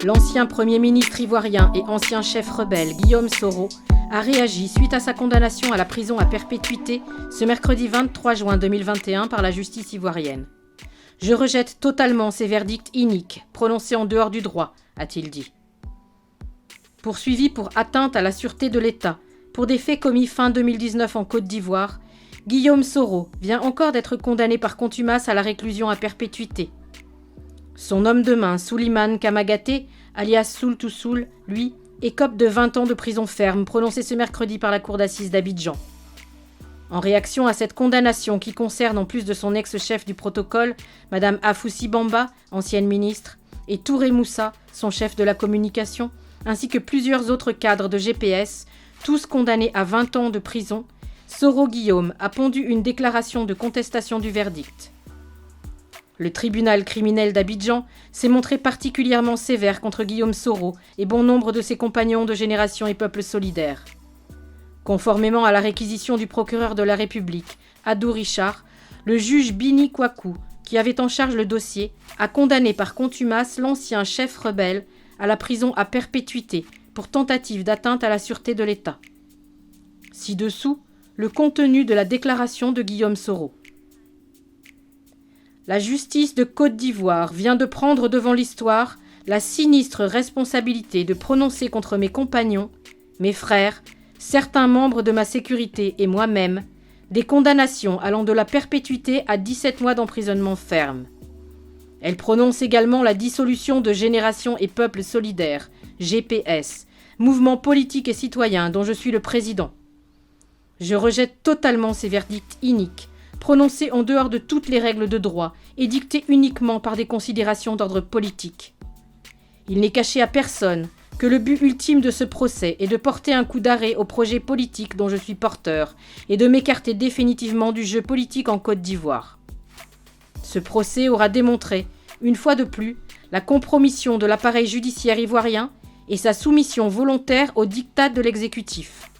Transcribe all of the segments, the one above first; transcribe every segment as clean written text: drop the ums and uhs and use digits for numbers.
L'ancien Premier ministre ivoirien et ancien chef rebelle Guillaume Soro a réagi suite à sa condamnation à la prison à perpétuité ce mercredi 23 juin 2021 par la justice ivoirienne. « Je rejette totalement ces verdicts iniques, prononcés en dehors du droit », a-t-il dit. Poursuivi pour atteinte à la sûreté de l'État pour des faits commis fin 2019 en Côte d'Ivoire, Guillaume Soro vient encore d'être condamné par contumace à la réclusion à perpétuité. Son homme de main, Souleymane Kamagaté, alias Soul to Soul, lui, écope de 20 ans de prison ferme prononcée ce mercredi par la cour d'assises d'Abidjan. En réaction à cette condamnation qui concerne en plus de son ex-chef du protocole, Madame Afoussi Bamba, ancienne ministre, et Touré Moussa, son chef de la communication, ainsi que plusieurs autres cadres de GPS, tous condamnés à 20 ans de prison, Soro Guillaume a pondu une déclaration de contestation du verdict. Le tribunal criminel d'Abidjan s'est montré particulièrement sévère contre Guillaume Soro et bon nombre de ses compagnons de Génération et Peuple solidaire. Conformément à la réquisition du procureur de la République, Adou Richard, le juge Bini Kwaku, qui avait en charge le dossier, a condamné par contumace l'ancien chef rebelle à la prison à perpétuité pour tentative d'atteinte à la sûreté de l'État. Ci-dessous, le contenu de la déclaration de Guillaume Soro. La justice de Côte d'Ivoire vient de prendre devant l'histoire la sinistre responsabilité de prononcer contre mes compagnons, mes frères, certains membres de ma sécurité et moi-même, des condamnations allant de la perpétuité à 17 mois d'emprisonnement ferme. Elle prononce également la dissolution de Génération et Peuple solidaire, GPS, mouvement politique et citoyen dont je suis le président. Je rejette totalement ces verdicts iniques, prononcés en dehors de toutes les règles de droit et dictés uniquement par des considérations d'ordre politique. Il n'est caché à personne que le but ultime de ce procès est de porter un coup d'arrêt au projet politique dont je suis porteur et de m'écarter définitivement du jeu politique en Côte d'Ivoire. Ce procès aura démontré, une fois de plus, la compromission de l'appareil judiciaire ivoirien et sa soumission volontaire aux diktats de l'exécutif.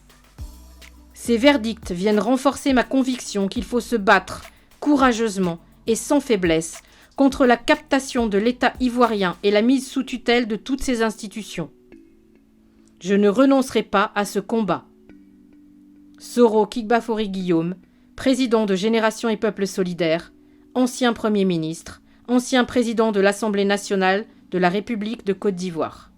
Ces verdicts viennent renforcer ma conviction qu'il faut se battre courageusement et sans faiblesse contre la captation de l'État ivoirien et la mise sous tutelle de toutes ses institutions. Je ne renoncerai pas à ce combat. Soro Kigbafori Guillaume, président de Génération et Peuple solidaire, ancien Premier ministre, ancien président de l'Assemblée nationale de la République de Côte d'Ivoire.